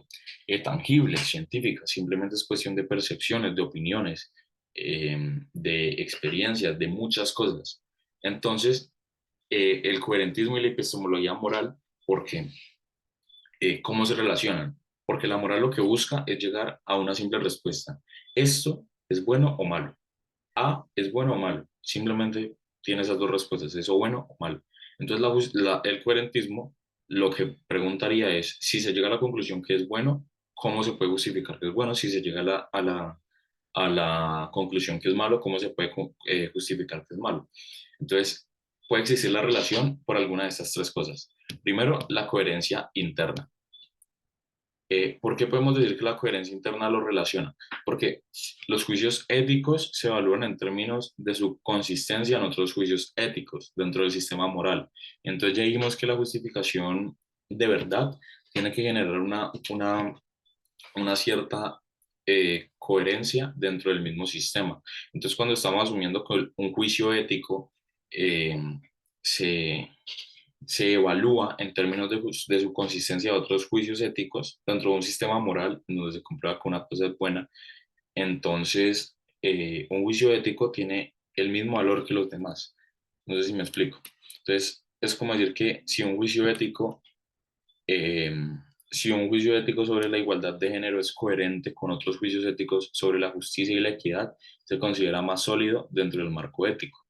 tangible, científica. Simplemente es cuestión de percepciones, de opiniones, de experiencias, de muchas cosas. Entonces, el coherentismo y la epistemología moral, ¿por qué? ¿Cómo se relacionan? Porque la moral lo que busca es llegar a una simple respuesta. ¿Esto es bueno o malo? A es bueno o malo. Simplemente tiene esas dos respuestas, eso bueno o malo. Entonces el coherentismo lo que preguntaría es, si se llega a la conclusión que es bueno, ¿cómo se puede justificar que es bueno? Si se llega a la conclusión que es malo, ¿cómo se puede justificar que es malo? Entonces, puede existir la relación por alguna de estas tres cosas. Primero, la coherencia interna. ¿Por qué podemos decir que la coherencia interna lo relaciona? Porque los juicios éticos se evalúan en términos de su consistencia en otros juicios éticos dentro del sistema moral. Entonces ya dijimos que la justificación de verdad tiene que generar una cierta coherencia dentro del mismo sistema. Entonces cuando estamos asumiendo que un juicio ético eh, se, se evalúa en términos de su consistencia de otros juicios éticos dentro de un sistema moral en donde se comprueba que una cosa es buena, entonces un juicio ético tiene el mismo valor que los demás. No sé si me explico. Entonces, es como decir que eh, si un juicio ético sobre la igualdad de género es coherente con otros juicios éticos sobre la justicia y la equidad, se considera más sólido dentro del marco ético.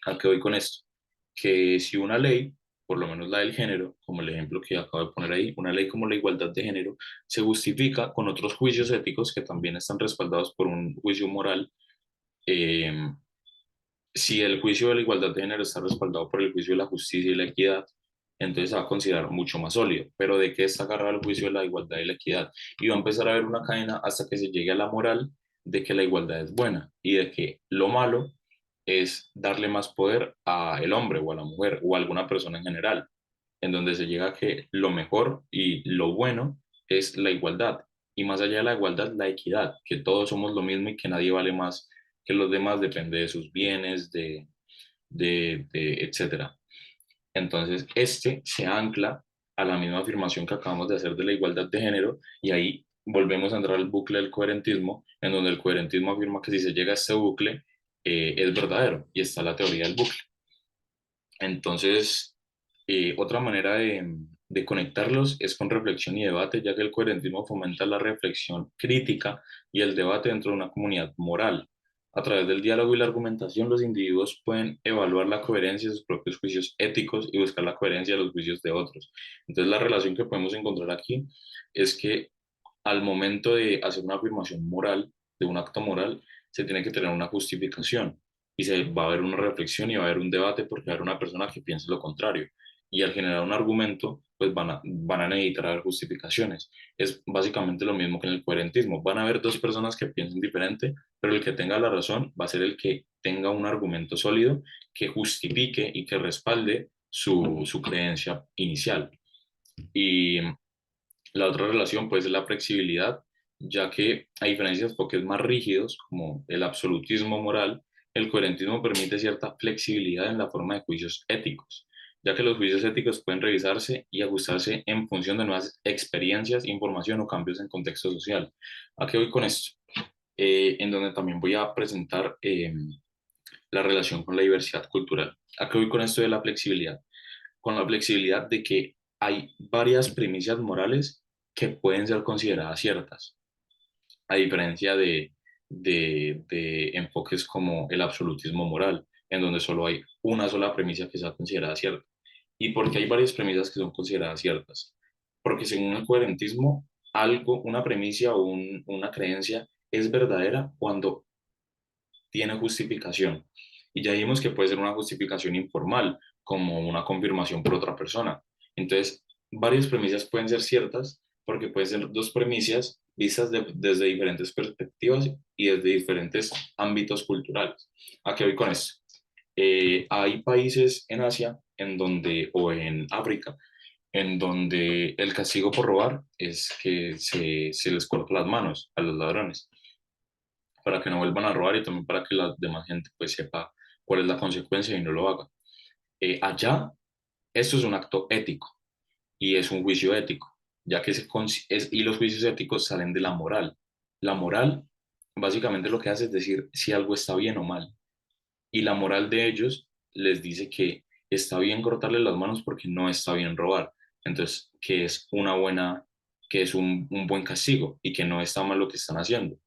¿A qué voy con esto? Que si una ley, por lo menos la del género, como el ejemplo que acabo de poner ahí, una ley como la igualdad de género, se justifica con otros juicios éticos que también están respaldados por un juicio moral, eh, si el juicio de la igualdad de género está respaldado por el juicio de la justicia y la equidad, entonces se va a considerar mucho más sólido. Pero ¿de qué está agarrado el juicio de la igualdad y la equidad? Y va a empezar a haber una cadena hasta que se llegue a la moral de que la igualdad es buena y de que lo malo es darle más poder a el hombre o a la mujer o a alguna persona en general, en donde se llega a que lo mejor y lo bueno es la igualdad. Y más allá de la igualdad, la equidad, que todos somos lo mismo y que nadie vale más que los demás, depende de sus bienes, etcétera. Entonces, este se ancla a la misma afirmación que acabamos de hacer de la igualdad de género y ahí volvemos a entrar al bucle del coherentismo, en donde el coherentismo afirma que si se llega a este bucle, es verdadero y está la teoría del bucle. Entonces, otra manera de conectarlos es con reflexión y debate, ya que el coherentismo fomenta la reflexión crítica y el debate dentro de una comunidad moral. A través del diálogo y la argumentación, los individuos pueden evaluar la coherencia de sus propios juicios éticos y buscar la coherencia de los juicios de otros. Entonces, la relación que podemos encontrar aquí es que al momento de hacer una afirmación moral, de un acto moral, se tiene que tener una justificación y se va a haber una reflexión y va a haber un debate porque va a haber una persona que piense lo contrario. Y al generar un argumento, pues van a necesitar haber justificaciones. Es básicamente lo mismo que en el coherentismo. Van a haber dos personas que piensen diferente, pero el que tenga la razón va a ser el que tenga un argumento sólido que justifique y que respalde su creencia inicial. Y la otra relación pues es la flexibilidad, ya que a diferencia de enfoques más rígidos como el absolutismo moral, el coherentismo permite cierta flexibilidad en la forma de juicios éticos, ya que los juicios éticos pueden revisarse y ajustarse en función de nuevas experiencias, información o cambios en contexto social. ¿A qué voy con esto? En donde también voy a presentar la relación con la diversidad cultural. ¿A qué voy con esto de la flexibilidad? Con la flexibilidad de que hay varias primicias morales que pueden ser consideradas ciertas, a diferencia de enfoques como el absolutismo moral, en donde solo hay una sola premisa que sea considerada cierta. ¿Y por qué hay varias premisas que son consideradas ciertas? Porque según el coherentismo, algo, una premisa o una creencia es verdadera cuando tiene justificación. Y ya dijimos que puede ser una justificación informal, como una confirmación por otra persona. Entonces, varias premisas pueden ser ciertas porque pueden ser dos premisas vistas desde diferentes perspectivas y desde diferentes ámbitos culturales. ¿A qué voy con esto? Hay países en Asia en donde, o en África, en donde el castigo por robar es que se les corta las manos a los ladrones para que no vuelvan a robar y también para que la demás gente pues sepa cuál es la consecuencia y no lo haga. Allá, esto es un acto ético y es un juicio ético, ya que y los juicios éticos salen de la moral. La moral básicamente lo que hace es decir si algo está bien o mal. Y la moral de ellos les dice que está bien cortarle las manos porque no está bien robar. Entonces, que es una buena, que es un buen castigo y que no está mal lo que están haciendo.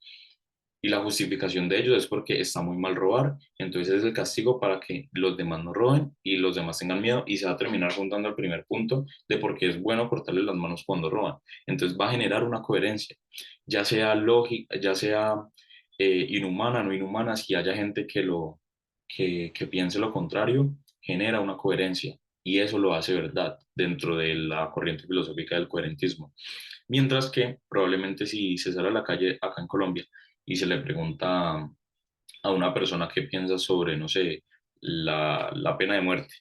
Y la justificación de ellos es porque está muy mal robar, entonces es el castigo para que los demás no roben y los demás tengan miedo y se va a terminar juntando al primer punto de por qué es bueno cortarle las manos cuando roban. Entonces va a generar una coherencia, ya sea lógica, ya sea inhumana, no inhumana, si haya gente que piense lo contrario, genera una coherencia y eso lo hace verdad dentro de la corriente filosófica del coherentismo. Mientras que probablemente si se sale a la calle acá en Colombia y se le pregunta a una persona qué piensa sobre, no sé, la pena de muerte,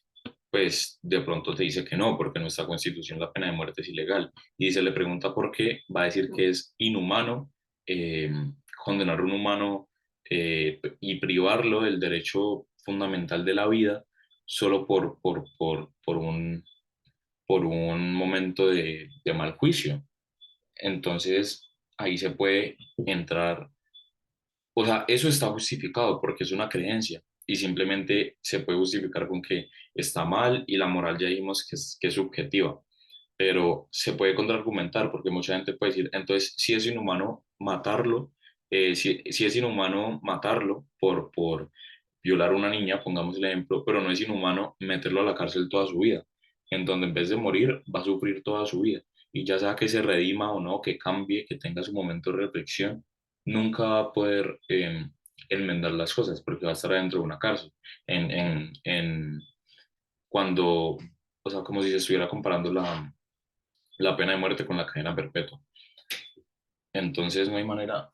pues de pronto te dice que no, porque en nuestra constitución la pena de muerte es ilegal. Y si se le pregunta por qué, va a decir que es inhumano eh, condenar a un humano y privarlo del derecho fundamental de la vida solo por un momento de mal juicio. Entonces, ahí se puede entrar, o sea, eso está justificado porque es una creencia y simplemente se puede justificar con que está mal y la moral ya dijimos que es subjetiva, pero se puede contraargumentar porque mucha gente puede decir, entonces, si es inhumano matarlo, si es inhumano matarlo por violar a una niña, pongamos el ejemplo, pero no es inhumano meterlo a la cárcel toda su vida, en donde en vez de morir va a sufrir toda su vida y ya sea que se redima o no, que cambie, que tenga su momento de reflexión, nunca va a poder enmendar las cosas porque va a estar dentro de una cárcel. Cuando, o sea, como si se estuviera comparando la pena de muerte con la cadena perpetua. Entonces no hay manera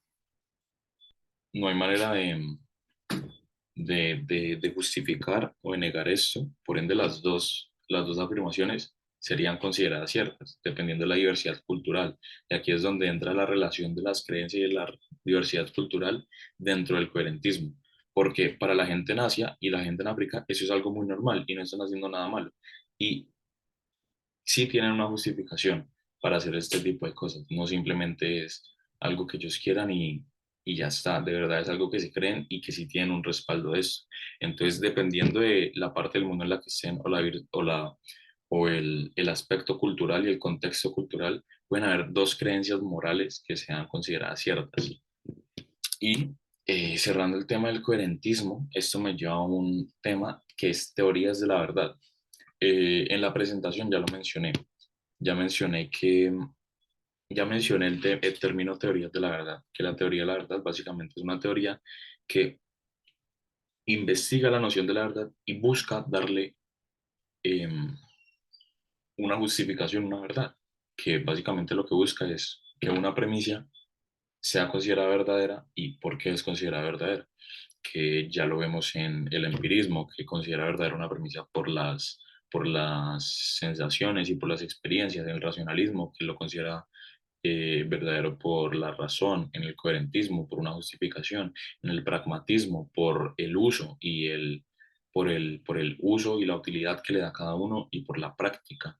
de justificar o de negar esto. Por ende, las dos afirmaciones serían consideradas ciertas, dependiendo de la diversidad cultural. Y aquí es donde entra la relación de las creencias y de la diversidad cultural dentro del coherentismo. Porque para la gente en Asia y la gente en África, eso es algo muy normal y no están haciendo nada malo. Y sí tienen una justificación para hacer este tipo de cosas. No simplemente es algo que ellos quieran y ya está. De verdad es algo que se creen y que sí tienen un respaldo de eso. Entonces, dependiendo de la parte del mundo en la que estén o el aspecto cultural y el contexto cultural, pueden haber dos creencias morales que sean consideradas ciertas. Y cerrando el tema del coherentismo, esto me lleva a un tema que es teorías de la verdad. En la presentación ya lo mencioné. Ya mencioné que, ya mencioné el término teoría de la verdad, que la teoría de la verdad básicamente es una teoría que investiga la noción de la verdad y busca darle eh, una justificación, una verdad, que básicamente lo que busca es que una premisa sea considerada verdadera y por qué es considerada verdadera, que ya lo vemos en el empirismo, que considera verdadera una premisa por las sensaciones y por las experiencias, en el racionalismo, que lo considera verdadero por la razón, en el coherentismo, por una justificación, en el pragmatismo, por el uso por el uso y la utilidad que le da cada uno y por la práctica,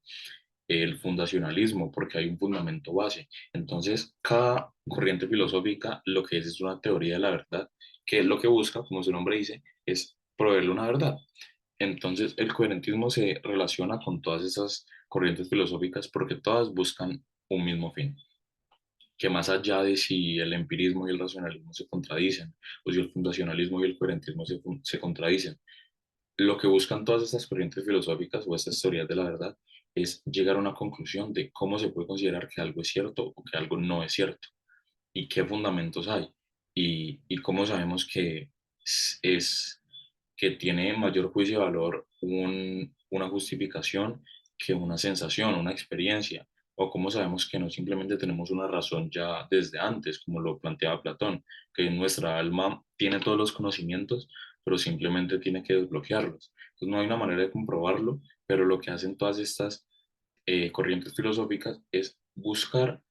el fundacionalismo, porque hay un fundamento base. Entonces, cada corriente filosófica lo que es una teoría de la verdad, que es lo que busca, como su nombre dice, es proveerle una verdad. Entonces, el coherentismo se relaciona con todas esas corrientes filosóficas porque todas buscan un mismo fin, que más allá de si el empirismo y el racionalismo se contradicen, o si el fundacionalismo y el coherentismo se contradicen, lo que buscan todas estas corrientes filosóficas o estas teorías de la verdad es llegar a una conclusión de cómo se puede considerar que algo es cierto o que algo no es cierto y qué fundamentos hay y cómo sabemos que es, que tiene mayor juicio de valor una justificación que una sensación, una experiencia, o cómo sabemos que no simplemente tenemos una razón ya desde antes, como lo planteaba Platón, que nuestra alma tiene todos los conocimientos, pero simplemente tiene que desbloquearlos. Entonces no hay una manera de comprobarlo, pero lo que hacen todas estas corrientes filosóficas es buscar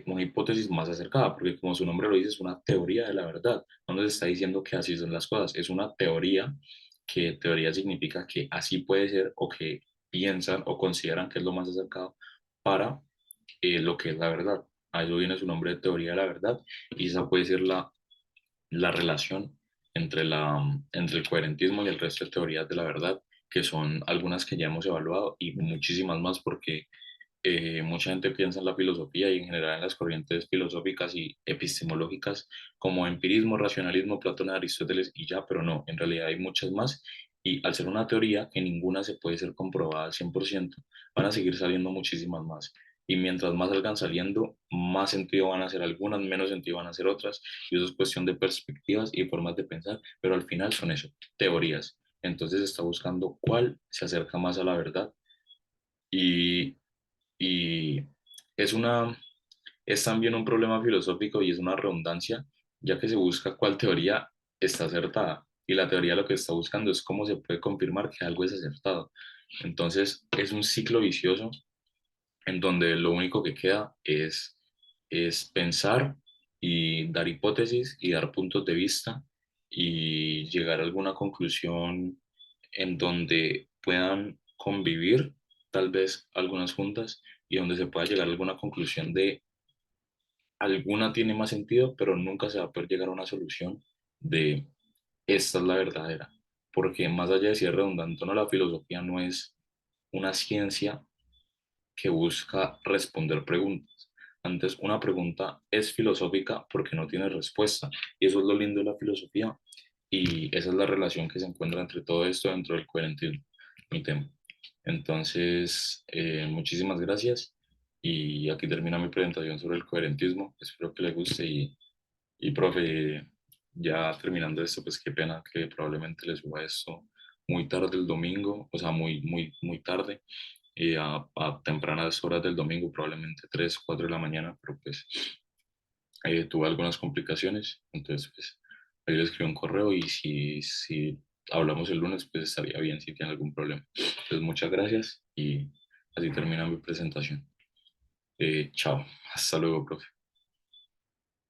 una hipótesis más acercada, porque como su nombre lo dice, es una teoría de la verdad. No nos está diciendo que así son las cosas, es una teoría, que teoría significa que así puede ser o que piensan o consideran que es lo más acercado para lo que es la verdad. A eso viene su nombre de teoría de la verdad y esa puede ser la relación entre el coherentismo y el resto de teorías de la verdad, que son algunas que ya hemos evaluado y muchísimas más porque mucha gente piensa en la filosofía y en general en las corrientes filosóficas y epistemológicas como empirismo, racionalismo, Platón, Aristóteles y ya, pero no, en realidad hay muchas más y al ser una teoría que ninguna se puede ser comprobada al 100%, van a seguir saliendo muchísimas más. Y mientras más salgan saliendo, más sentido van a hacer algunas, menos sentido van a hacer otras. Y eso es cuestión de perspectivas y formas de pensar, pero al final son eso, teorías. Entonces está buscando cuál se acerca más a la verdad y y es es también un problema filosófico y es una redundancia, ya que se busca cuál teoría está acertada. Y la teoría lo que está buscando es cómo se puede confirmar que algo es acertado. Entonces es un ciclo vicioso en donde lo único que queda es pensar y dar hipótesis y dar puntos de vista y llegar a alguna conclusión en donde puedan convivir tal vez algunas juntas y donde se pueda llegar a alguna conclusión de alguna tiene más sentido, pero nunca se va a poder llegar a una solución de esta es la verdadera. Porque más allá de ser redundante, no, la filosofía no es una ciencia que busca responder preguntas. Antes, una pregunta es filosófica porque no tiene respuesta. Y eso es lo lindo de la filosofía. Y esa es la relación que se encuentra entre todo esto dentro del coherentismo, mi tema. Entonces, muchísimas gracias. Y aquí termina mi presentación sobre el coherentismo. Espero que le guste. Y profe, ya terminando esto, pues qué pena que probablemente le suba esto muy tarde el domingo, o sea, muy tarde, a tempranas horas del domingo, probablemente 3 4 de la mañana, pero pues tuve algunas complicaciones, entonces pues ahí le escribí un correo y si hablamos el lunes, pues estaría bien si tiene algún problema. Entonces muchas gracias y así termina mi presentación. Chao, hasta luego, profe.